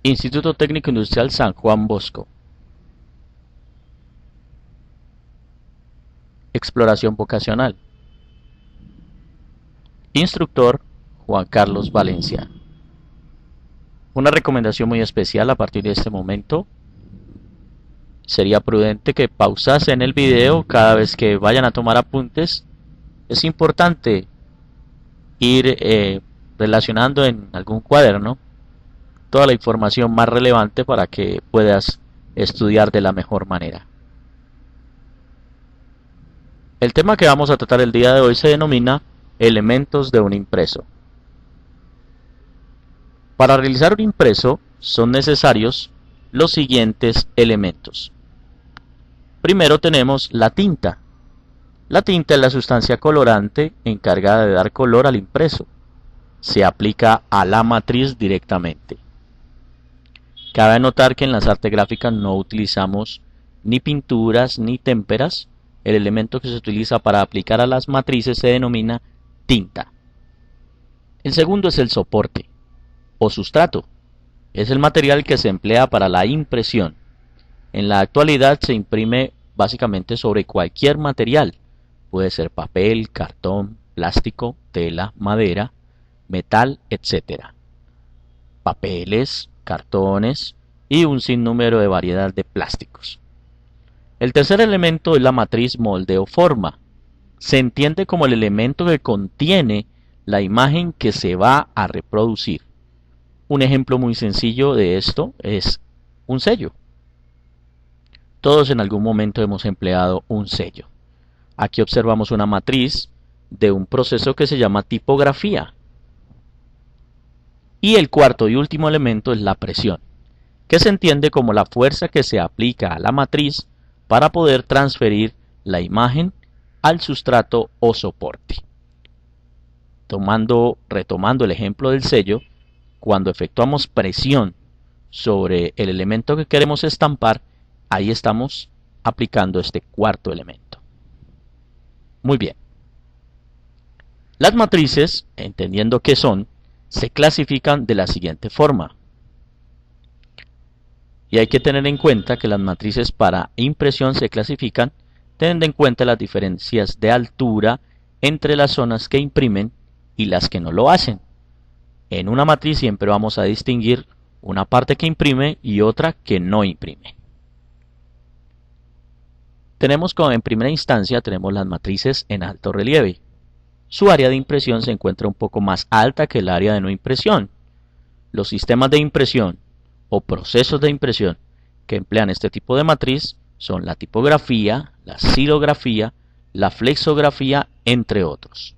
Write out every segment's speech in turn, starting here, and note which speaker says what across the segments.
Speaker 1: Instituto Técnico Industrial San Juan Bosco. Exploración vocacional. Instructor Juan Carlos Valencia. Una recomendación muy especial a partir de este momento. Sería prudente que pausasen el video cada vez que vayan a tomar apuntes. Es importante ir relacionando en algún cuaderno toda la información más relevante para que puedas estudiar de la mejor manera. El tema que vamos a tratar el día de hoy se denomina elementos de un impreso. Para realizar un impreso son necesarios los siguientes elementos. Primero tenemos la tinta. La tinta es la sustancia colorante encargada de dar color al impreso. Se aplica a la matriz directamente. Cabe anotar que en las artes gráficas no utilizamos ni pinturas ni témperas. El elemento que se utiliza para aplicar a las matrices se denomina tinta. El segundo es el soporte o sustrato. Es el material que se emplea para la impresión. En la actualidad se imprime básicamente sobre cualquier material. Puede ser papel, cartón, plástico, tela, madera, metal, etc. Papeles, cartones y un sinnúmero de variedad de plásticos. El tercer elemento es la matriz molde o forma. Se entiende como el elemento que contiene la imagen que se va a reproducir. Un ejemplo muy sencillo de esto es un sello. Todos en algún momento hemos empleado un sello. Aquí observamos una matriz de un proceso que se llama tipografía. Y el cuarto y último elemento es la presión, que se entiende como la fuerza que se aplica a la matriz para poder transferir la imagen al sustrato o soporte. Retomando el ejemplo del sello, cuando efectuamos presión sobre el elemento que queremos estampar, ahí estamos aplicando este cuarto elemento. Muy bien. Las matrices, entendiendo qué son, se clasifican de la siguiente forma. Y hay que tener en cuenta que las matrices para impresión se clasifican teniendo en cuenta las diferencias de altura entre las zonas que imprimen y las que no lo hacen. En una matriz siempre vamos a distinguir una parte que imprime y otra que no imprime. En primera instancia tenemos las matrices en alto relieve. Su área de impresión se encuentra un poco más alta que el área de no impresión. Los sistemas de impresión o procesos de impresión que emplean este tipo de matriz son la tipografía, la xilografía, la flexografía, entre otros.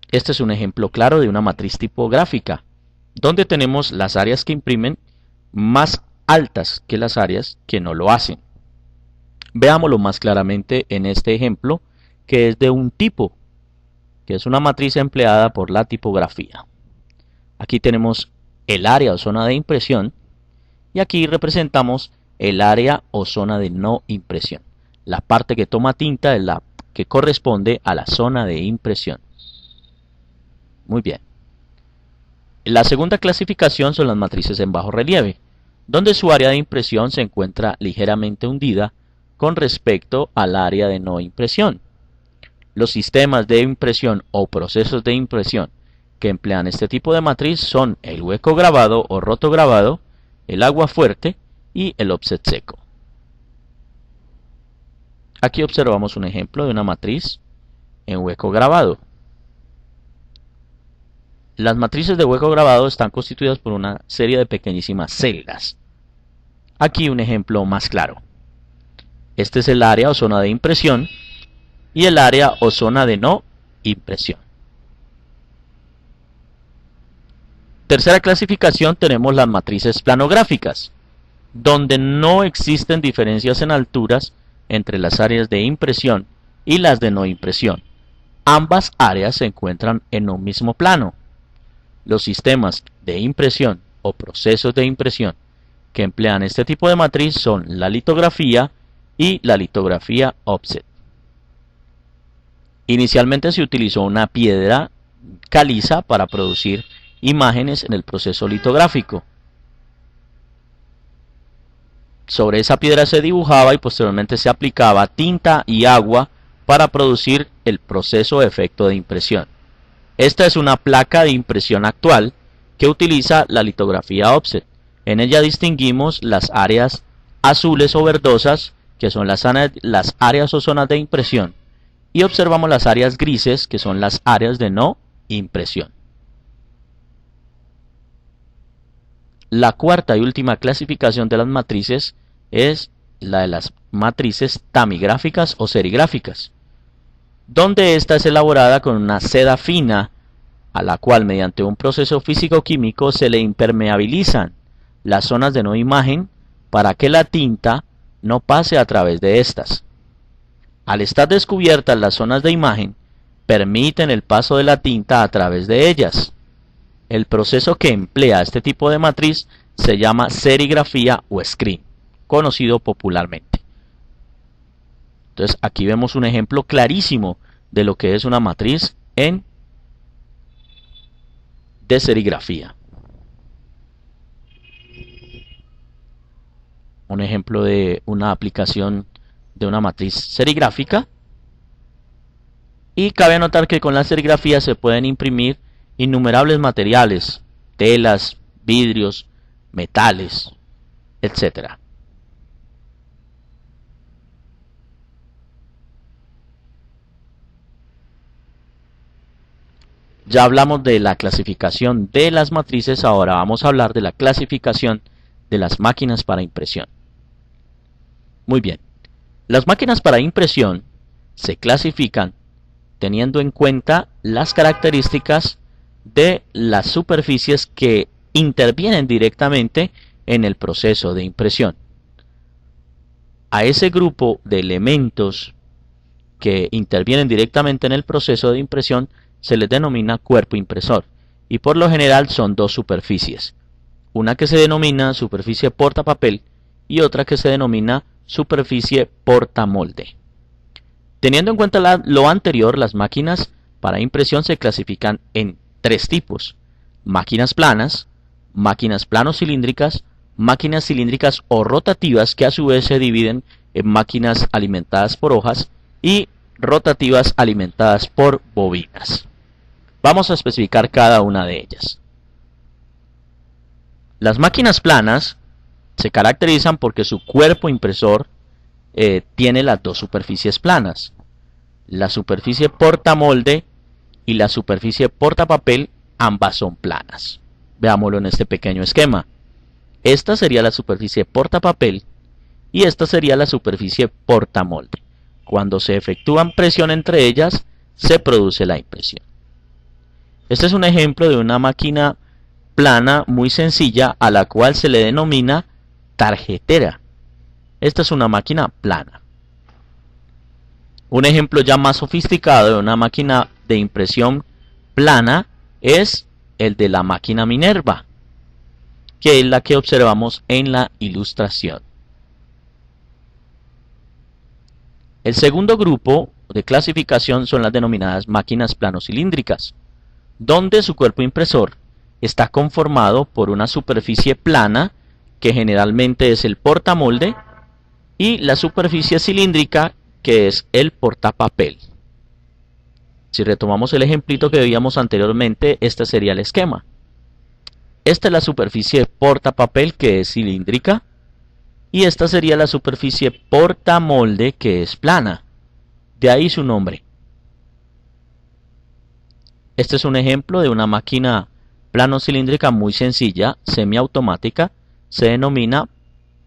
Speaker 1: Este es un ejemplo claro de una matriz tipográfica, donde tenemos las áreas que imprimen más altas que las áreas que no lo hacen. Veámoslo más claramente en este ejemplo, que es de un tipo, que es una matriz empleada por la tipografía. Aquí tenemos el área o zona de impresión, y aquí representamos el área o zona de no impresión. La parte que toma tinta es la que corresponde a la zona de impresión. Muy bien. La segunda clasificación son las matrices en bajo relieve, donde su área de impresión se encuentra ligeramente hundida con respecto al área de no impresión. Los sistemas de impresión o procesos de impresión que emplean este tipo de matriz son el hueco grabado o rotograbado, el agua fuerte y el offset seco. Aquí observamos un ejemplo de una matriz en hueco grabado. Las matrices de hueco grabado están constituidas por una serie de pequeñísimas celdas. Aquí un ejemplo más claro. Este es el área o zona de impresión y el área o zona de no impresión. Tercera clasificación tenemos las matrices planográficas, donde no existen diferencias en alturas entre las áreas de impresión y las de no impresión. Ambas áreas se encuentran en un mismo plano. Los sistemas de impresión o procesos de impresión que emplean este tipo de matriz son la litografía y la litografía offset. Inicialmente se utilizó una piedra caliza para producir imágenes en el proceso litográfico. Sobre esa piedra se dibujaba y posteriormente se aplicaba tinta y agua para producir el proceso o efecto de impresión. Esta es una placa de impresión actual que utiliza la litografía offset. En ella distinguimos las áreas azules o verdosas, que son las áreas o zonas de impresión, y observamos las áreas grises, que son las áreas de no impresión. La cuarta y última clasificación de las matrices es la de las matrices tamigráficas o serigráficas, donde esta es elaborada con una seda fina a la cual mediante un proceso físico-químico se le impermeabilizan las zonas de no imagen para que la tinta no pase a través de estas. Al estar descubiertas las zonas de imagen, permiten el paso de la tinta a través de ellas. El proceso que emplea este tipo de matriz se llama serigrafía o screen, conocido popularmente. Entonces aquí vemos un ejemplo clarísimo de lo que es una matriz de serigrafía. Un ejemplo de una aplicación de una matriz serigráfica. Y cabe anotar que con la serigrafía se pueden imprimir innumerables materiales, telas, vidrios, metales, etc. Ya hablamos de la clasificación de las matrices, ahora vamos a hablar de la clasificación de las máquinas para impresión. Muy bien, las máquinas para impresión se clasifican teniendo en cuenta las características de las superficies que intervienen directamente en el proceso de impresión. A ese grupo de elementos que intervienen directamente en el proceso de impresión se les denomina cuerpo impresor, y por lo general son dos superficies, una que se denomina superficie portapapel y otra que se denomina superficie portamolde. Teniendo en cuenta lo anterior, las máquinas para impresión se clasifican en tres tipos: máquinas planas, máquinas plano-cilíndricas, máquinas cilíndricas o rotativas, que a su vez se dividen en máquinas alimentadas por hojas y rotativas alimentadas por bobinas. Vamos a especificar cada una de ellas. Las máquinas planas se caracterizan porque su cuerpo impresor tiene las dos superficies planas. La superficie portamolde y la superficie portapapel, ambas son planas. Veámoslo en este pequeño esquema. Esta sería la superficie portapapel y esta sería la superficie portamolde. Cuando se efectúan presión entre ellas, se produce la impresión. Este es un ejemplo de una máquina plana muy sencilla a la cual se le denomina tarjetera. Esta es una máquina plana. Un ejemplo ya más sofisticado de una máquina de impresión plana es el de la máquina Minerva, que es la que observamos en la ilustración. El segundo grupo de clasificación son las denominadas máquinas plano-cilíndricas, donde su cuerpo impresor está conformado por una superficie plana, que generalmente es el portamolde, y la superficie cilíndrica, que es el portapapel. Si retomamos el ejemplito que veíamos anteriormente, este sería el esquema. Esta es la superficie portapapel, que es cilíndrica, y esta sería la superficie portamolde, que es plana. De ahí su nombre. Este es un ejemplo de una máquina plano-cilíndrica muy sencilla, semiautomática. Se denomina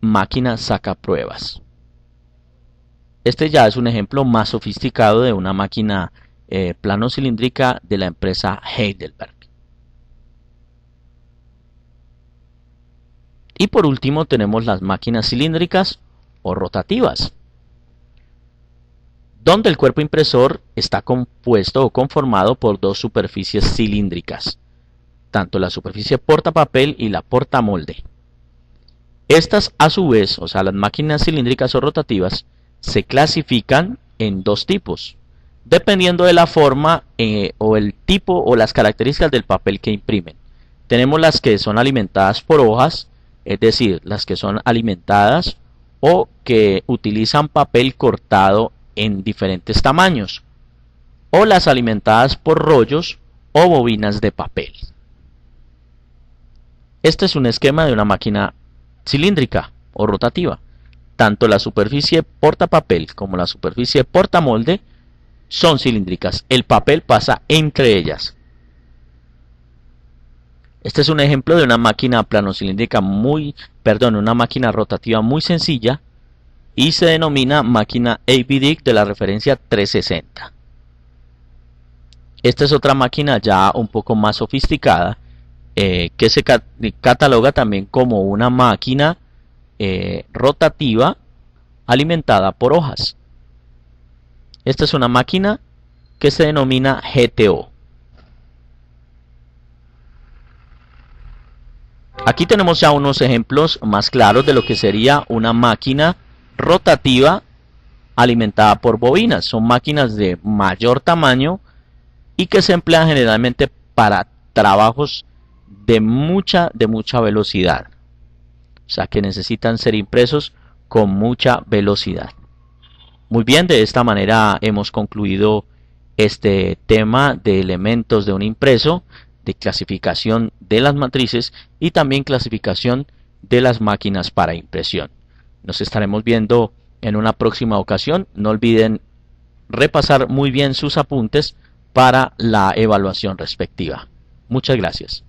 Speaker 1: máquina sacapruebas. Este ya es un ejemplo más sofisticado de una máquina plano-cilíndrica de la empresa Heidelberg. Y por último tenemos las máquinas cilíndricas o rotativas, donde el cuerpo impresor está compuesto o conformado por dos superficies cilíndricas, tanto la superficie portapapel y la portamolde. Estas a su vez, o sea, las máquinas cilíndricas o rotativas, se clasifican en dos tipos, dependiendo de la forma o el tipo o las características del papel que imprimen. Tenemos las que son alimentadas por hojas, es decir, las que son alimentadas o que utilizan papel cortado en diferentes tamaños, o las alimentadas por rollos o bobinas de papel. Este es un esquema de una máquina cilíndrica o rotativa. Tanto la superficie portapapel como la superficie portamolde son cilíndricas. El papel pasa entre ellas. Este es un ejemplo de una máquina planocilíndrica una máquina rotativa muy sencilla y se denomina máquina ABDIC de la referencia 360. Esta es otra máquina ya un poco más sofisticada que se cataloga también como una máquina rotativa alimentada por hojas. Esta es una máquina que se denomina GTO. Aquí tenemos ya unos ejemplos más claros de lo que sería una máquina rotativa alimentada por bobinas. Son máquinas de mayor tamaño y que se emplean generalmente para trabajos de mucha velocidad. O sea que necesitan ser impresos con mucha velocidad. Muy bien, de esta manera hemos concluido este tema de elementos de un impreso, de clasificación de las matrices y también clasificación de las máquinas para impresión. Nos estaremos viendo en una próxima ocasión. No olviden repasar muy bien sus apuntes para la evaluación respectiva. Muchas gracias.